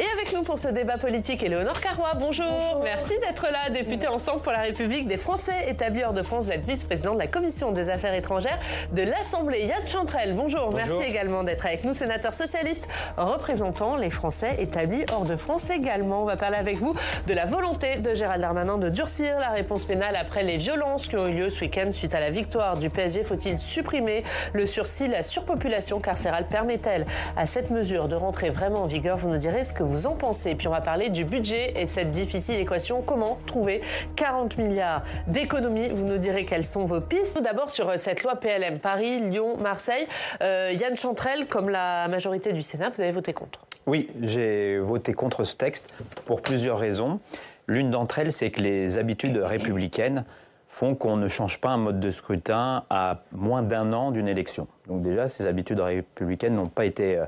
Et avec nous pour ce débat politique, Éléonore Carrois. Bonjour. Bonjour. Merci d'être là, députée Ensemble pour la République des Français établis hors de France. Vous êtes vice-présidente de la Commission des Affaires étrangères de l'Assemblée. Yann Chantrel, bonjour. Merci également d'être avec nous, sénateur socialiste représentant les Français établis hors de France également. On va parler avec vous de la volonté de Gérald Darmanin de durcir la réponse pénale après les violences qui ont eu lieu ce week-end suite à la victoire du PSG. Faut-il supprimer le sursis? La surpopulation carcérale permet-elle à cette mesure de rentrer vraiment en vigueur? Vous nous direz ce que vous en pensez. Puis on va parler du budget et cette difficile équation. Comment trouver 40 milliards d'économies? Vous nous direz quelles sont vos pistes. Tout d'abord sur cette loi PLM, Paris, Lyon, Marseille. Yann Chantrel, comme la majorité du Sénat, vous avez voté contre. Oui, j'ai voté contre ce texte pour plusieurs raisons. L'une d'entre elles, c'est que les habitudes républicaines font qu'on ne change pas un mode de scrutin à moins d'un an d'une élection. Donc déjà, ces habitudes républicaines n'ont pas été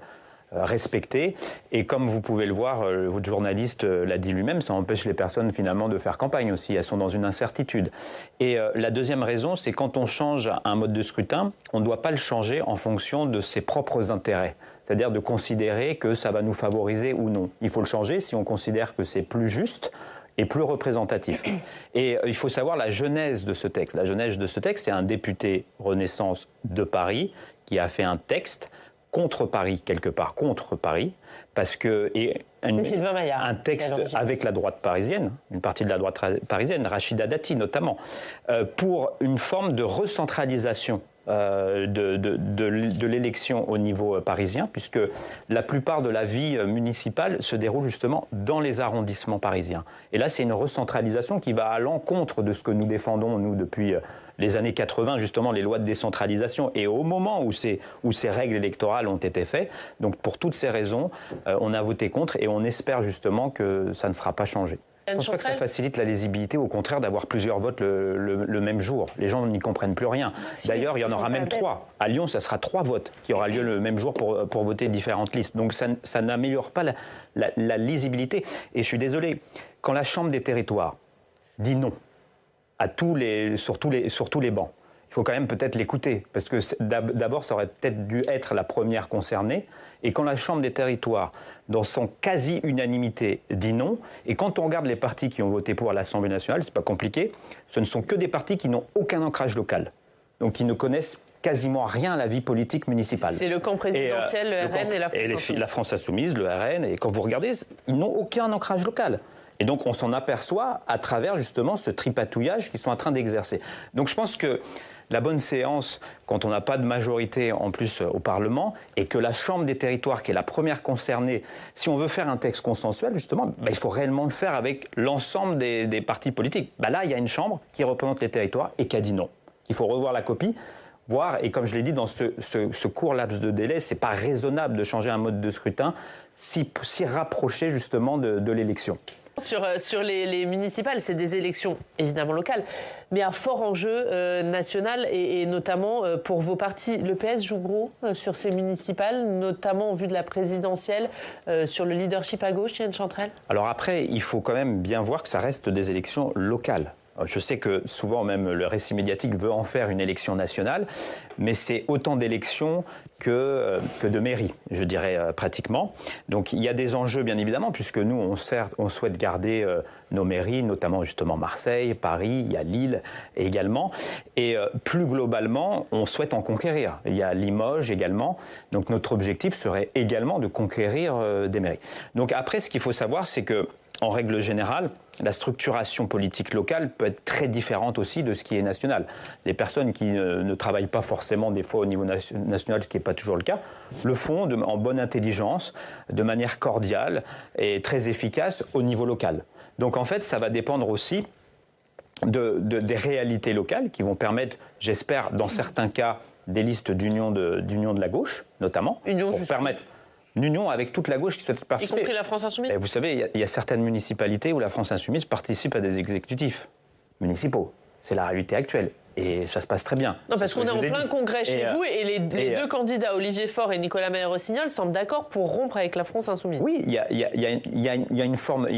respectées. Et comme vous pouvez le voir, votre journaliste l'a dit lui-même, ça empêche les personnes finalement de faire campagne aussi. Elles sont dans une incertitude. Et la deuxième raison, c'est quand on change un mode de scrutin, on ne doit pas le changer en fonction de ses propres intérêts. C'est-à-dire de considérer que ça va nous favoriser ou non. Il faut le changer si on considère que c'est plus juste et plus représentatif. Et il faut savoir la genèse de ce texte. La genèse de ce texte, c'est un député Renaissance de Paris qui a fait un texte contre Paris, quelque part, contre Paris, parce que... un texte avec la droite parisienne, une partie de la droite parisienne, Rachida Dati notamment, pour une forme de recentralisation de l'élection au niveau parisien, puisque la plupart de la vie municipale se déroule justement dans les arrondissements parisiens. Et là, c'est une recentralisation qui va à l'encontre de ce que nous défendons, nous, depuis les années 80, justement, les lois de décentralisation. Et au moment où ces règles électorales ont été faites, donc pour toutes ces raisons, on a voté contre et on espère justement que ça ne sera pas changé. Je ne pense pas que ça facilite la lisibilité, au contraire d'avoir plusieurs votes le même jour. Les gens n'y comprennent plus rien. D'ailleurs, il y en aura même 3. À Lyon, ça sera 3 votes qui aura lieu le même jour pour voter différentes listes. Donc ça n'améliore pas la lisibilité. Et je suis désolé, quand la Chambre des territoires dit non à sur tous les bancs, il faut quand même peut-être l'écouter, parce que d'abord, ça aurait peut-être dû être la première concernée. Et quand la Chambre des territoires, dans son quasi-unanimité, dit non, et quand on regarde les partis qui ont voté pour à l'Assemblée nationale, c'est pas compliqué, ce ne sont que des partis qui n'ont aucun ancrage local, donc qui ne connaissent quasiment rien à la vie politique municipale. C'est le camp présidentiel, le RN et la France Insoumise. La France Insoumise, le RN, et quand vous regardez, ils n'ont aucun ancrage local. Et donc on s'en aperçoit à travers justement ce tripatouillage qu'ils sont en train d'exercer. Donc je pense que la bonne séance, quand on n'a pas de majorité en plus au Parlement, et que la Chambre des territoires, qui est la première concernée, si on veut faire un texte consensuel, justement, il faut réellement le faire avec l'ensemble des partis politiques. Là, il y a une Chambre qui représente les territoires et qui a dit non. Il faut revoir la copie, voir, et comme je l'ai dit, dans ce court laps de délai, ce n'est pas raisonnable de changer un mode de scrutin si rapproché justement de l'élection. Sur les municipales, c'est des élections évidemment locales, mais à fort enjeu national et notamment pour vos partis. Le PS joue gros sur ces municipales, notamment en vue de la présidentielle, sur le leadership à gauche, Yann Chantrel. Alors après, il faut quand même bien voir que ça reste des élections locales. Je sais que souvent même le récit médiatique veut en faire une élection nationale, mais c'est autant d'élections que de mairies, je dirais pratiquement. Donc il y a des enjeux bien évidemment, puisque nous on souhaite garder nos mairies, notamment justement Marseille, Paris, il y a Lille également. Et plus globalement, on souhaite en conquérir. Il y a Limoges également. Donc notre objectif serait également de conquérir des mairies. Donc après, ce qu'il faut savoir, c'est que en règle générale, la structuration politique locale peut être très différente aussi de ce qui est national. Les personnes qui ne travaillent pas forcément des fois au niveau national, ce qui n'est pas toujours le cas, le font en bonne intelligence, de manière cordiale et très efficace au niveau local. Donc en fait, ça va dépendre aussi des réalités locales qui vont permettre, j'espère, dans certains cas, des listes d'union de la gauche, notamment, pour permettre une union avec toute la gauche qui souhaite participer. Y compris la France Insoumise. Et vous savez, il y a certaines municipalités où la France Insoumise participe à des exécutifs municipaux. C'est la réalité actuelle. Et ça se passe très bien. Non, parce qu'on est en plein congrès chez vous et les deux candidats, Olivier Faure et Nicolas Meyer-Rossignol, semblent d'accord pour rompre avec la France Insoumise. Oui, il y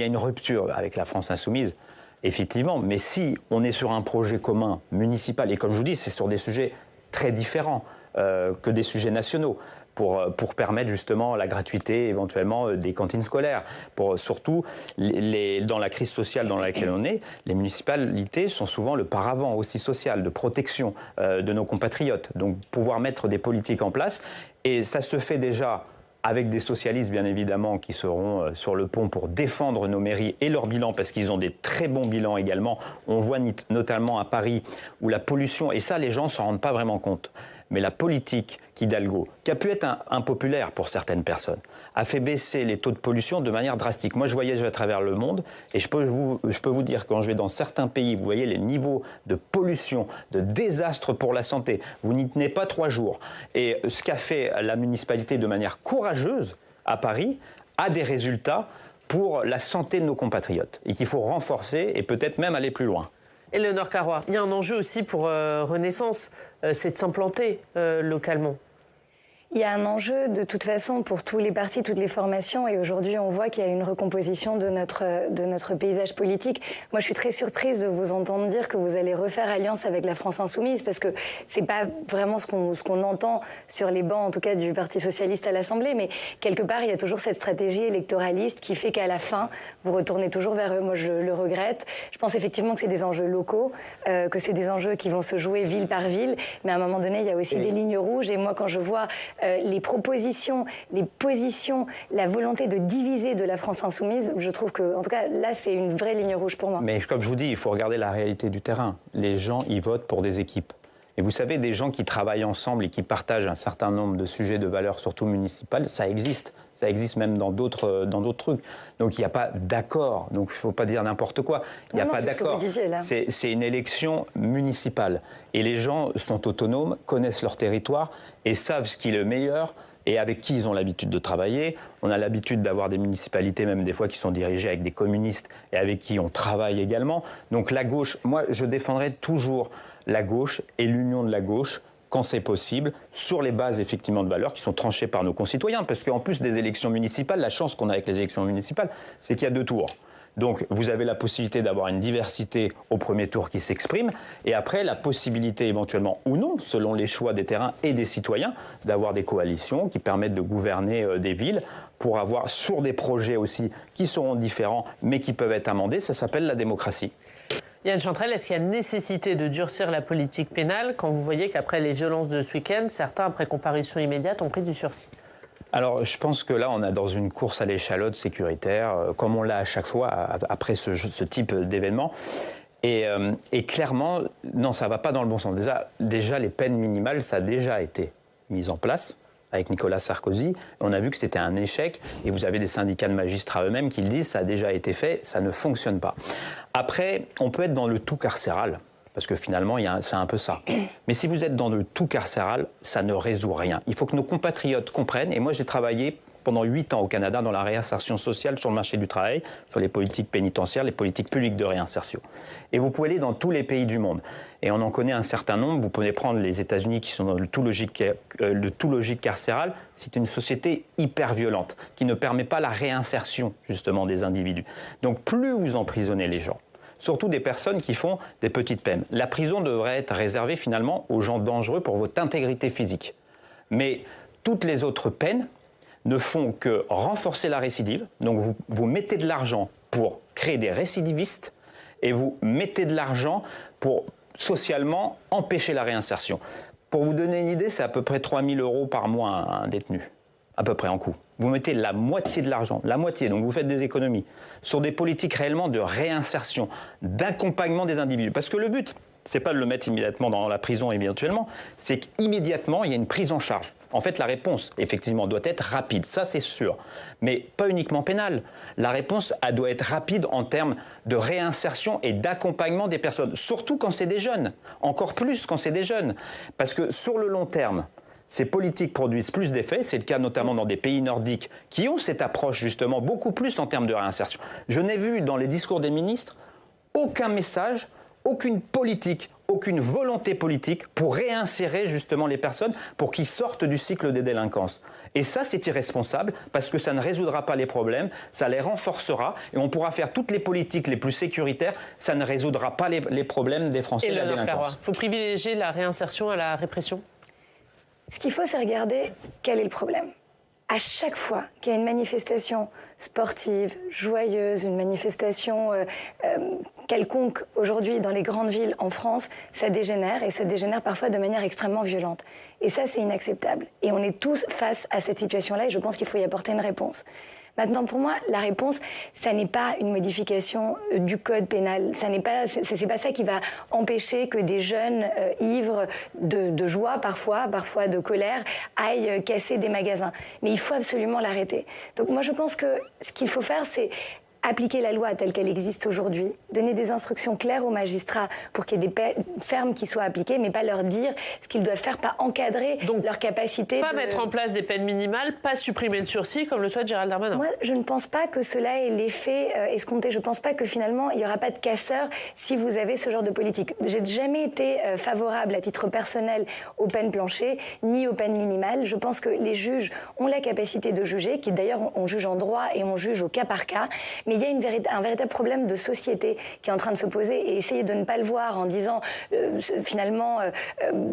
a une rupture avec la France Insoumise, effectivement. Mais si on est sur un projet commun municipal, et comme je vous dis, c'est sur des sujets très différents que des sujets nationaux. pour permettre justement la gratuité éventuellement des cantines scolaires. Pour surtout, dans la crise sociale dans laquelle on est, les municipalités sont souvent le paravent aussi social, de protection de nos compatriotes. Donc pouvoir mettre des politiques en place, et ça se fait déjà avec des socialistes, bien évidemment, qui seront sur le pont pour défendre nos mairies et leurs bilans, parce qu'ils ont des très bons bilans également. On voit notamment à Paris où la pollution, et ça, les gens ne s'en rendent pas vraiment compte, mais la politique qu'Hidalgo, qui a pu être impopulaire pour certaines personnes, a fait baisser les taux de pollution de manière drastique. Moi, je voyage à travers le monde, et je peux vous dire, quand je vais dans certains pays, vous voyez les niveaux de pollution, de désastre pour la santé, vous n'y tenez pas 3 jours. Et ce qu'a fait la municipalité de manière courageuse à Paris a des résultats pour la santé de nos compatriotes, et qu'il faut renforcer et peut-être même aller plus loin. Éléonore Carrois, il y a un enjeu aussi pour Renaissance, c'est de s'implanter localement. Il y a un enjeu de toute façon pour tous les partis, toutes les formations, et aujourd'hui on voit qu'il y a une recomposition de notre paysage politique. Moi je suis très surprise de vous entendre dire que vous allez refaire alliance avec la France Insoumise, parce que c'est pas vraiment ce qu'on entend sur les bancs, en tout cas du Parti Socialiste à l'Assemblée, mais quelque part il y a toujours cette stratégie électoraliste qui fait qu'à la fin vous retournez toujours vers eux. Moi je le regrette. Je pense effectivement que c'est des enjeux locaux, que c'est des enjeux qui vont se jouer ville par ville, mais à un moment donné il y a aussi des lignes rouges, et moi quand je vois les propositions, les positions, la volonté de diviser de la France Insoumise, je trouve que, en tout cas, là, c'est une vraie ligne rouge pour moi. Mais comme je vous dis, il faut regarder la réalité du terrain. Les gens, ils votent pour des équipes. Et vous savez, des gens qui travaillent ensemble et qui partagent un certain nombre de sujets de valeur, surtout municipales, ça existe. Ça existe même dans d'autres trucs. Donc il n'y a pas d'accord. Donc il ne faut pas dire n'importe quoi. Il n'y a pas d'accord. C'est une élection municipale. Et les gens sont autonomes, connaissent leur territoire et savent ce qui est le meilleur et avec qui ils ont l'habitude de travailler. On a l'habitude d'avoir des municipalités, même des fois, qui sont dirigées avec des communistes et avec qui on travaille également. Donc la gauche, moi je défendrai toujours la gauche et l'union de la gauche, quand c'est possible, sur les bases effectivement de valeurs qui sont tranchées par nos concitoyens. Parce qu'en plus des élections municipales, la chance qu'on a avec les élections municipales, c'est qu'il y a 2 tours. Donc vous avez la possibilité d'avoir une diversité au premier tour qui s'exprime, et après la possibilité éventuellement ou non, selon les choix des terrains et des citoyens, d'avoir des coalitions qui permettent de gouverner des villes pour avoir sur des projets aussi qui seront différents mais qui peuvent être amendés. Ça s'appelle la démocratie. Yann Chantrel, est-ce qu'il y a nécessité de durcir la politique pénale quand vous voyez qu'après les violences de ce week-end, certains, après comparution immédiate, ont pris du sursis ? Alors, je pense que là, on est dans une course à l'échalote sécuritaire, comme on l'a à chaque fois après ce type d'événement. Et clairement, non, ça ne va pas dans le bon sens. Déjà, les peines minimales, ça a déjà été mis en place avec Nicolas Sarkozy. On a vu que c'était un échec, et vous avez des syndicats de magistrats eux-mêmes qui le disent, ça a déjà été fait, ça ne fonctionne pas. Après, on peut être dans le tout carcéral, parce que finalement, c'est un peu ça. Mais si vous êtes dans le tout carcéral, ça ne résout rien. Il faut que nos compatriotes comprennent, et moi j'ai travaillé pendant 8 ans au Canada dans la réinsertion sociale sur le marché du travail, sur les politiques pénitentiaires, les politiques publiques de réinsertion. Et vous pouvez aller dans tous les pays du monde. Et on en connaît un certain nombre. Vous pouvez prendre les États-Unis qui sont dans le tout logique carcéral. C'est une société hyper violente qui ne permet pas la réinsertion justement des individus. Donc plus vous emprisonnez les gens, surtout des personnes qui font des petites peines. La prison devrait être réservée finalement aux gens dangereux pour votre intégrité physique. Mais toutes les autres peines ne font que renforcer la récidive. Donc vous mettez de l'argent pour créer des récidivistes et vous mettez de l'argent pour socialement empêcher la réinsertion. Pour vous donner une idée, c'est à peu près 3 000 € par mois un détenu, à peu près en coût. Vous mettez la moitié de l'argent, la moitié, donc vous faites des économies, sur des politiques réellement de réinsertion, d'accompagnement des individus. Parce que le but, c'est pas de le mettre immédiatement dans la prison éventuellement, c'est qu'immédiatement, il y a une prise en charge. En fait, la réponse, effectivement, doit être rapide, ça c'est sûr. Mais pas uniquement pénale. La réponse, elle doit être rapide en termes de réinsertion et d'accompagnement des personnes, surtout quand c'est des jeunes, encore plus quand c'est des jeunes. Parce que sur le long terme, ces politiques produisent plus d'effets, c'est le cas notamment dans des pays nordiques qui ont cette approche justement beaucoup plus en termes de réinsertion. Je n'ai vu dans les discours des ministres aucun message, aucune politique, aucune volonté politique pour réinsérer justement les personnes pour qu'ils sortent du cycle des délinquances. Et ça, c'est irresponsable parce que ça ne résoudra pas les problèmes, ça les renforcera et on pourra faire toutes les politiques les plus sécuritaires, ça ne résoudra pas les problèmes des Français de la délinquance. Il faut privilégier la réinsertion à la répression ? Ce qu'il faut, c'est regarder quel est le problème. À chaque fois qu'il y a une manifestation sportive, joyeuse, une manifestation quelconque aujourd'hui dans les grandes villes en France, ça dégénère et ça dégénère parfois de manière extrêmement violente. Et ça, c'est inacceptable. Et on est tous face à cette situation-là et je pense qu'il faut y apporter une réponse. Maintenant, pour moi, la réponse, ça n'est pas une modification du code pénal. C'est pas ça qui va empêcher que des jeunes ivres de joie parfois de colère, aillent casser des magasins. Mais il faut absolument l'arrêter. Donc moi, je pense que ce qu'il faut faire, c'est appliquer la loi telle qu'elle existe aujourd'hui, donner des instructions claires aux magistrats pour qu'il y ait des fermes qui soient appliquées, mais pas leur dire ce qu'ils doivent faire, pas encadrer leur capacité. Pas mettre en place des peines minimales, pas supprimer le sursis comme le souhaite Gérald Darmanin. Moi, je ne pense pas que cela ait l'effet escompté. Je ne pense pas que finalement, il n'y aura pas de casseurs si vous avez ce genre de politique. J'ai jamais été favorable à titre personnel aux peines planchées, ni aux peines minimales. Je pense que les juges ont la capacité de juger, qui d'ailleurs on juge en droit et on juge au cas par cas, mais il y a un véritable problème de société qui est en train de se poser et essayer de ne pas le voir en disant finalement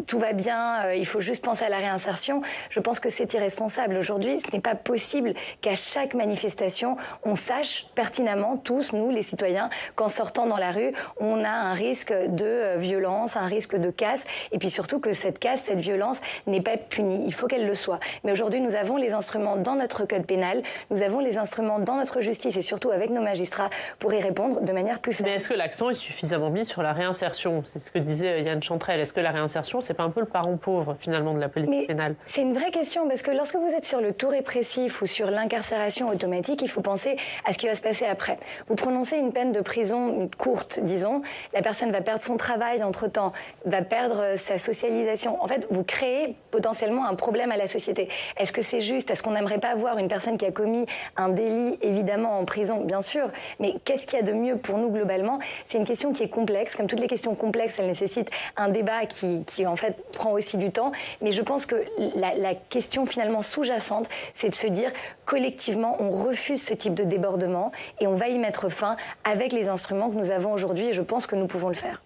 tout va bien, il faut juste penser à la réinsertion, je pense que c'est irresponsable. Aujourd'hui, ce n'est pas possible qu'à chaque manifestation, on sache pertinemment, tous nous les citoyens, qu'en sortant dans la rue, on a un risque de violence, un risque de casse et puis surtout que cette casse, cette violence n'est pas punie. Il faut qu'elle le soit. Mais aujourd'hui, nous avons les instruments dans notre code pénal, nous avons les instruments dans notre justice et surtout avec nos magistrats pour y répondre de manière plus ferme. Mais est-ce que l'accent est suffisamment mis sur la réinsertion? C'est ce que disait Yan Chantrel. Est-ce que la réinsertion, c'est pas un peu le parent pauvre finalement de la politique pénale? C'est une vraie question parce que lorsque vous êtes sur le tout répressif ou sur l'incarcération automatique, il faut penser à ce qui va se passer après. Vous prononcez une peine de prison courte, disons, la personne va perdre son travail entre-temps, va perdre sa socialisation. En fait, vous créez potentiellement un problème à la société. Est-ce que c'est juste? Est-ce qu'on n'aimerait pas voir une personne qui a commis un délit, évidemment, en prison? Bien sûr, mais qu'est-ce qu'il y a de mieux pour nous globalement? C'est une question qui est complexe. Comme toutes les questions complexes, elle nécessite un débat qui en fait prend aussi du temps. Mais je pense que la question finalement sous-jacente, c'est de se dire collectivement, on refuse ce type de débordement et on va y mettre fin avec les instruments que nous avons aujourd'hui et je pense que nous pouvons le faire.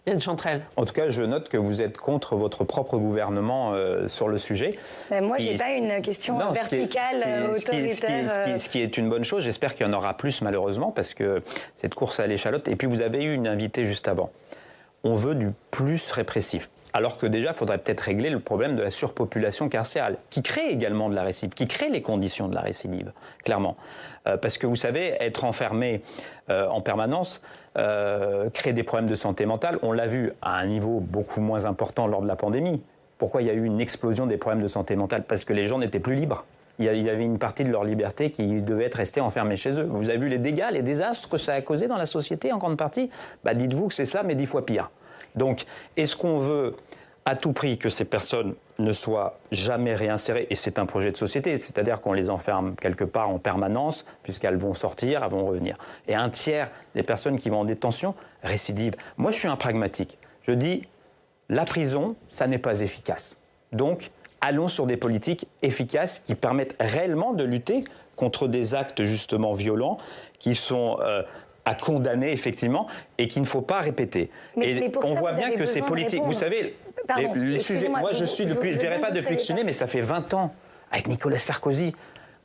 Yan Chantrel. En tout cas, je note que vous êtes contre votre propre gouvernement sur le sujet. Moi, je n'ai pas une question verticale, autoritaire. Ce qui est une bonne chose. J'espère qu'il y en aura plus, malheureusement, parce que cette course à l'échalote. Et puis, vous avez eu une invitée juste avant. On veut du plus répressif. Alors que déjà, il faudrait peut-être régler le problème de la surpopulation carcérale, qui crée également de la récidive, qui crée les conditions de la récidive, clairement. Parce que vous savez, être enfermé en permanence crée des problèmes de santé mentale. On l'a vu à un niveau beaucoup moins important lors de la pandémie. Pourquoi il y a eu une explosion des problèmes de santé mentale? Parce que les gens n'étaient plus libres. Il y avait une partie de leur liberté qui devait être restée enfermée chez eux. Vous avez vu les dégâts, les désastres que ça a causé dans la société en grande partie? Dites-vous que c'est ça, mais 10 fois pire. Donc, est-ce qu'on veut à tout prix que ces personnes ne soient jamais réinsérées? Et c'est un projet de société, c'est-à-dire qu'on les enferme quelque part en permanence, puisqu'elles vont sortir, elles vont revenir. Et un tiers des personnes qui vont en détention récidivent. Moi, je suis un pragmatique. Je dis, la prison, ça n'est pas efficace. Donc, allons sur des politiques efficaces qui permettent réellement de lutter contre des actes justement violents qui sont à condamner effectivement et qu'il ne faut pas répéter. Mais pour on ça, voit bien que ces politiques, vous savez, les sujets, moi je ne dirais pas depuis que je suis né, mais ça fait 20 ans avec Nicolas Sarkozy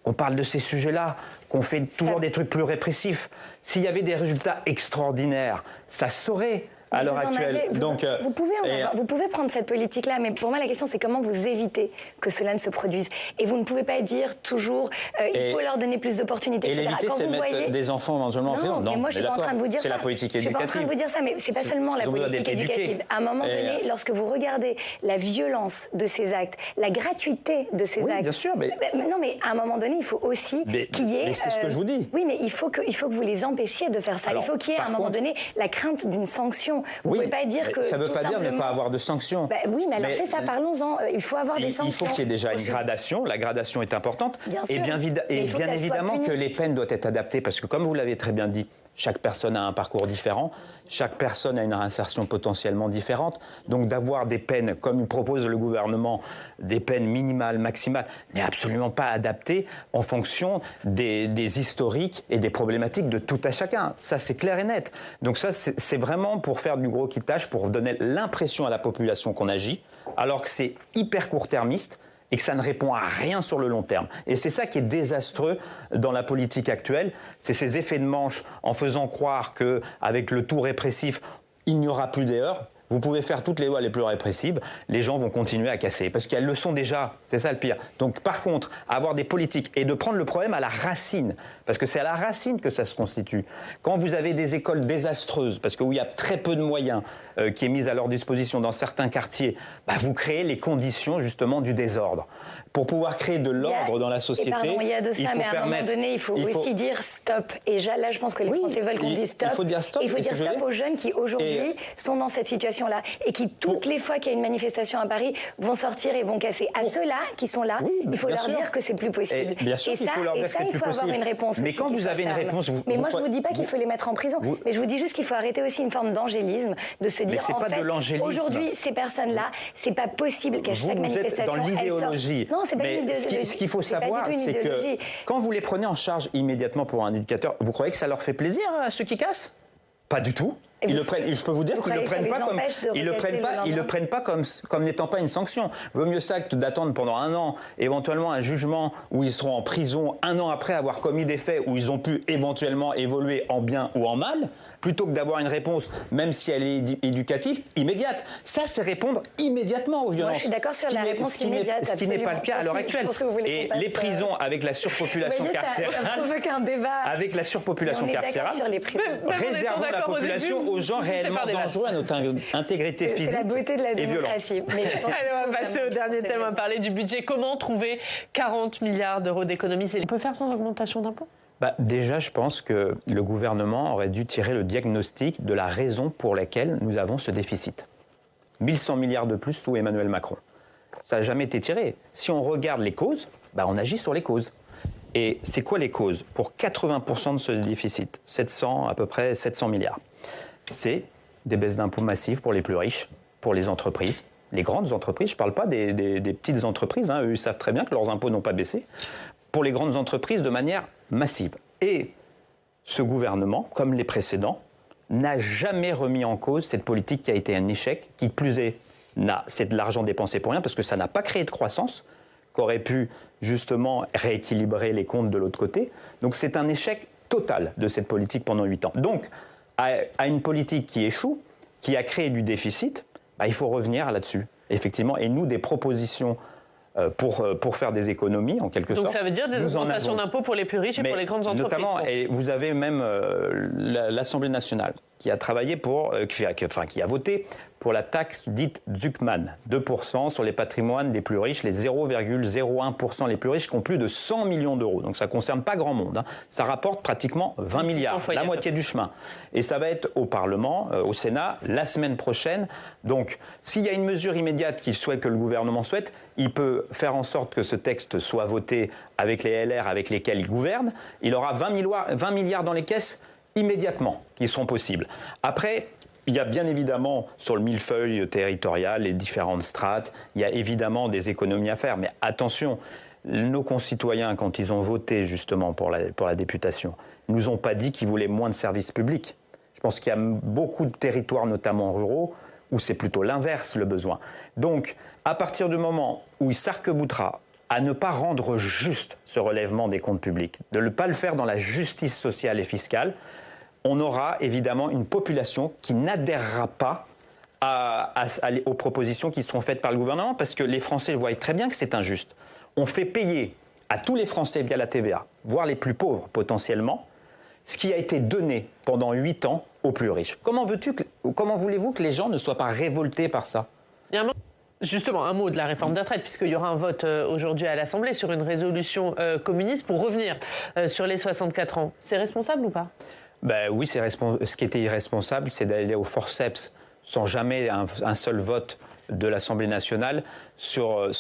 qu'on parle de ces sujets-là, qu'on fait toujours des trucs plus répressifs. S'il y avait des résultats extraordinaires, ça saurait à l'heure actuelle. Vous pouvez prendre cette politique-là, mais pour moi, la question, c'est comment vous évitez que cela ne se produise. Et vous ne pouvez pas dire toujours il faut leur donner plus d'opportunités, etc. Et l'éviter, c'est mettre des enfants éventuellement en prison. Non, mais moi, je suis pas en train de vous dire ça. C'est la politique éducative. Je suis pas en train de vous dire ça, mais c'est pas seulement la politique éducative. À un moment donné, lorsque vous regardez la violence de ces actes, la gratuité de ces actes... bien sûr, mais... Non, mais à un moment donné, il faut aussi qu'il y ait... Mais c'est ce que je vous dis. Oui, mais il faut que vous les empêchiez de faire ça. Il faut qu'il y ait à un moment donné la crainte d'une sanction. Vous ne pouvez pas dire que... Ça ne veut pas dire ne pas avoir de sanctions. Oui, mais alors c'est ça, parlons-en. Il faut avoir des sanctions. Il faut qu'il y ait déjà une gradation. La gradation est importante. Bien sûr. Et bien évidemment que les peines doivent être adaptées, parce que comme vous l'avez très bien dit, Chaque personne a un parcours différent, chaque personne a une réinsertion potentiellement différente. Donc d'avoir des peines, comme propose le gouvernement, des peines minimales, maximales, n'est absolument pas adapté en fonction des historiques et des problématiques de tout à chacun. Ça, c'est clair et net. Donc ça, c'est vraiment pour faire du gros quitage, pour donner l'impression à la population qu'on agit, alors que c'est hyper court-termiste et que ça ne répond à rien sur le long terme. Et c'est ça qui est désastreux dans la politique actuelle, c'est ces effets de manche en faisant croire qu'avec le tout répressif, il n'y aura plus d'erreurs. Vous pouvez faire toutes les lois les plus répressives, les gens vont continuer à casser, parce qu'elles le sont déjà, c'est ça le pire. Donc par contre, avoir des politiques et de prendre le problème à la racine, parce que c'est à la racine que ça se constitue. Quand vous avez des écoles désastreuses, parce qu'il y a très peu de moyens qui est mis à leur disposition dans certains quartiers, vous créez les conditions justement du désordre. Pour pouvoir créer de l'ordre dans la société, il y a de ça, mais à un moment donné, il faut aussi dire stop. Et là, je pense que les Français veulent qu'on dise stop. Il faut dire stop. Il faut dire stop aux jeunes qui aujourd'hui sont dans cette situation-là et qui, toutes les fois qu'il y a une manifestation à Paris, vont sortir et vont casser. À ceux-là qui sont là, il faut leur dire que c'est plus possible. Bien sûr qu'il faut leur dire que c'est plus possible. Il faut avoir une réponse. Mais quand vous avez une réponse, mais moi, je ne vous dis pas qu'il faut les mettre en prison. Mais je vous dis juste qu'il faut arrêter aussi une forme d'angélisme, de se dire en fait, aujourd'hui, ces personnes-là, c'est pas possible qu'à chaque manifestation, dans l'idéologie. Non, c'est pas une idéologie. Ce qu'il faut savoir, c'est que quand vous les prenez en charge immédiatement pour un éducateur, vous croyez que ça leur fait plaisir à ceux qui cassent ? Pas du tout. Ils le prennent, je peux vous dire qu'ils ne le prennent pas comme n'étant pas une sanction. Vaut mieux ça que d'attendre pendant 1 an, éventuellement un jugement où ils seront en prison 1 an après avoir commis des faits où ils ont pu éventuellement évoluer en bien ou en mal, plutôt que d'avoir une réponse, même si elle est éducative, immédiate. Ça, c'est répondre immédiatement aux violences. Moi, je suis d'accord sur la réponse immédiate. Ce qui n'est pas le cas à l'heure actuelle. Et les prisons, avec la surpopulation carcérale, avec la surpopulation carcérale, réservons la population aux gens réellement dangereux à notre intégrité physique. C'est la beauté de la démocratie. Allez, on va passer au dernier thème, on va parler du budget. Comment trouver 40 milliards d'euros d'économies ? On peut faire sans augmentation d'impôts ? Déjà, je pense que le gouvernement aurait dû tirer le diagnostic de la raison pour laquelle nous avons ce déficit. 1100 milliards de plus sous Emmanuel Macron. Ça n'a jamais été tiré. Si on regarde les causes, on agit sur les causes. Et c'est quoi les causes ? Pour 80% de ce déficit, à peu près 700 milliards. C'est des baisses d'impôts massives pour les plus riches, pour les entreprises, les grandes entreprises. Je ne parle pas des petites entreprises, eux, ils savent très bien que leurs impôts n'ont pas baissé. Pour les grandes entreprises de manière massive. Et ce gouvernement, comme les précédents, n'a jamais remis en cause cette politique qui a été un échec, qui plus est, c'est de l'argent dépensé pour rien, parce que ça n'a pas créé de croissance, qu'aurait pu justement rééquilibrer les comptes de l'autre côté. Donc c'est un échec total de cette politique pendant 8 ans. Donc, à une politique qui échoue, qui a créé du déficit, il faut revenir là-dessus, effectivement. Et nous, des propositions pour faire des économies, en quelque sorte. Donc ça veut dire des augmentations d'impôts pour les plus riches et pour les grandes entreprises. Notamment, et vous avez même l'Assemblée nationale qui a travaillé qui a voté pour la taxe dite Zuckman, 2% sur les patrimoines des plus riches, les 0,01% les plus riches qui ont plus de 100 millions d'euros. Donc ça ne concerne pas grand monde. Ça rapporte pratiquement 20 milliards, la moitié du chemin. Et ça va être au Parlement, au Sénat, la semaine prochaine. Donc s'il y a une mesure immédiate que le gouvernement souhaite, il peut faire en sorte que ce texte soit voté avec les LR avec lesquels il gouverne. Il aura 20 milliards dans les caisses immédiatement qui seront possibles. Après, il y a bien évidemment sur le millefeuille territorial les différentes strates, il y a évidemment des économies à faire, mais attention, nos concitoyens, quand ils ont voté justement pour la députation, ne nous ont pas dit qu'ils voulaient moins de services publics. Je pense qu'il y a beaucoup de territoires, notamment ruraux, où c'est plutôt l'inverse le besoin. Donc, à partir du moment où il s'arc-boutera à ne pas rendre juste ce relèvement des comptes publics, de ne pas le faire dans la justice sociale et fiscale, on aura évidemment une population qui n'adhérera pas aux propositions qui seront faites par le gouvernement, parce que les Français voient très bien que c'est injuste. On fait payer à tous les Français via la TVA, voire les plus pauvres potentiellement, ce qui a été donné pendant 8 ans aux plus riches. Comment voulez-vous que les gens ne soient pas révoltés par ça ? Justement, un mot de la réforme des retraites, puisqu'il y aura un vote aujourd'hui à l'Assemblée sur une résolution communiste pour revenir sur les 64 ans. C'est responsable ou pas ? Oui, ce qui était irresponsable, c'est d'aller au forceps sans jamais un seul vote de l'Assemblée nationale sans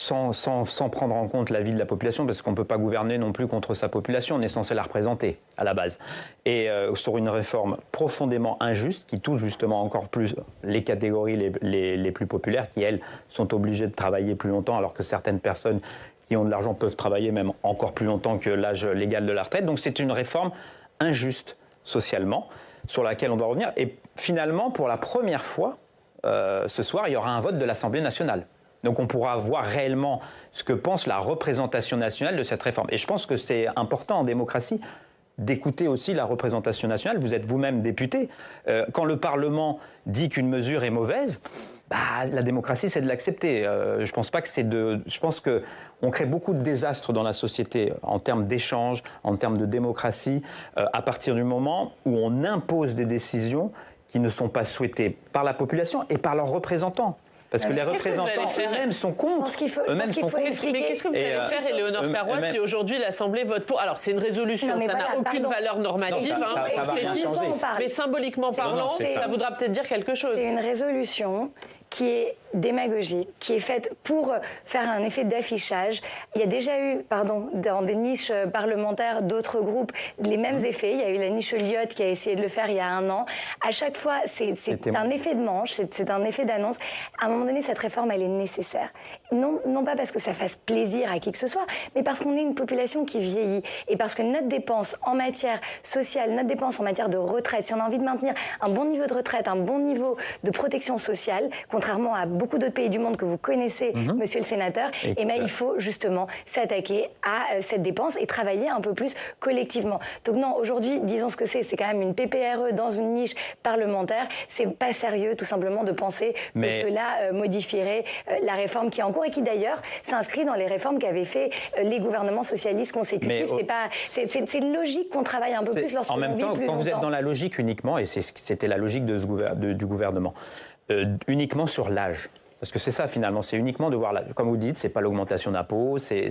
prendre en compte l'avis de la population, parce qu'on ne peut pas gouverner non plus contre sa population, on est censé la représenter à la base. Et sur une réforme profondément injuste qui touche justement encore plus les catégories les plus populaires qui, elles, sont obligées de travailler plus longtemps, alors que certaines personnes qui ont de l'argent peuvent travailler même encore plus longtemps que l'âge légal de la retraite. Donc c'est une réforme injuste socialement, sur laquelle on doit revenir. Et finalement, pour la première fois, ce soir, il y aura un vote de l'Assemblée nationale. Donc on pourra voir réellement ce que pense la représentation nationale de cette réforme. Et je pense que c'est important en démocratie d'écouter aussi la représentation nationale. Vous êtes vous-même député. Quand le Parlement dit qu'une mesure est mauvaise, la démocratie, c'est de l'accepter. Je pense pas que c'est de. Je pense que on crée beaucoup de désastres dans la société en termes d'échanges, en termes de démocratie, à partir du moment où on impose des décisions qui ne sont pas souhaitées par la population et par leurs représentants. Parce que les représentants eux-mêmes sont contre. Mais qu'est-ce que vous allez faire, Éléonore Carrois, si aujourd'hui l'Assemblée vote pour? Alors, c'est une résolution, ça n'a aucune valeur normative, ça va rien changer. Mais symboliquement parlant, ça voudra peut-être dire quelque chose. C'est une résolution qui est démagogique, qui est faite pour faire un effet d'affichage. Il y a déjà eu, dans des niches parlementaires d'autres groupes, les mêmes effets. Il y a eu la niche Lyotte qui a essayé de le faire il y a 1 an. À chaque fois, c'est un effet de manche, c'est un effet d'annonce. À un moment donné, cette réforme, elle est nécessaire. Non pas parce que ça fasse plaisir à qui que ce soit, mais parce qu'on est une population qui vieillit et parce que notre dépense en matière sociale, notre dépense en matière de retraite, si on a envie de maintenir un bon niveau de retraite, un bon niveau de protection sociale, contrairement à beaucoup d'autres pays du monde que vous connaissez, monsieur le sénateur, il faut justement s'attaquer à cette dépense et travailler un peu plus collectivement. Donc non, aujourd'hui, disons ce que c'est quand même une PPRE dans une niche parlementaire. C'est pas sérieux, tout simplement, de penser que cela modifierait la réforme qui est en cours et qui d'ailleurs s'inscrit dans les réformes qu'avaient fait les gouvernements socialistes consécutifs. C'est une logique qu'on travaille un peu plus lorsqu'on vit plus longtemps. En même temps, quand vous êtes dans la logique uniquement, et c'était la logique du gouvernement, uniquement sur l'âge. Parce que c'est ça finalement, c'est uniquement de voir l'âge. Comme vous dites, c'est pas l'augmentation d'impôts, c'est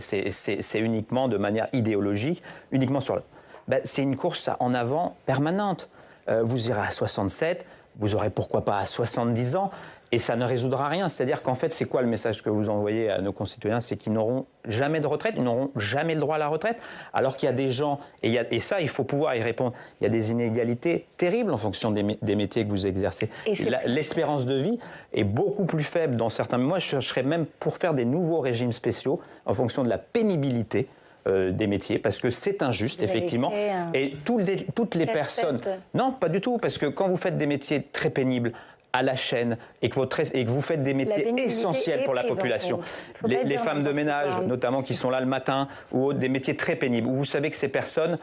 uniquement de manière idéologique, uniquement sur l'âge. C'est une course en avant permanente. Vous irez à 67, vous aurez pourquoi pas à 70 ans, et ça ne résoudra rien. C'est-à-dire qu'en fait, c'est quoi le message que vous envoyez à nos concitoyens? C'est qu'ils n'auront jamais de retraite, ils n'auront jamais le droit à la retraite, alors qu'il y a des gens, et ça, il faut pouvoir y répondre, il y a des inégalités terribles en fonction des métiers que vous exercez. L'espérance de vie est beaucoup plus faible dans certains... Moi, je serais même pour faire des nouveaux régimes spéciaux en fonction de la pénibilité des métiers, parce que c'est injuste, effectivement. Et toutes les personnes... Non, pas du tout, parce que quand vous faites des métiers très pénibles, à la chaîne et que vous faites des métiers essentiels pour la population. Les femmes de ménage, notamment, qui sont là le matin, ou des métiers très pénibles, où vous savez que ces personnes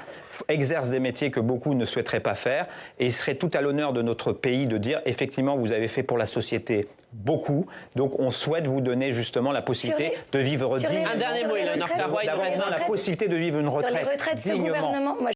exercent des métiers que beaucoup ne souhaiteraient pas faire, et il serait tout à l'honneur de notre pays de dire, effectivement, vous avez fait pour la société beaucoup, donc on souhaite vous donner justement la possibilité de vivre dignement. Un dernier mot, Éléonore Carrois, d'avoir la possibilité de vivre une retraite dignement.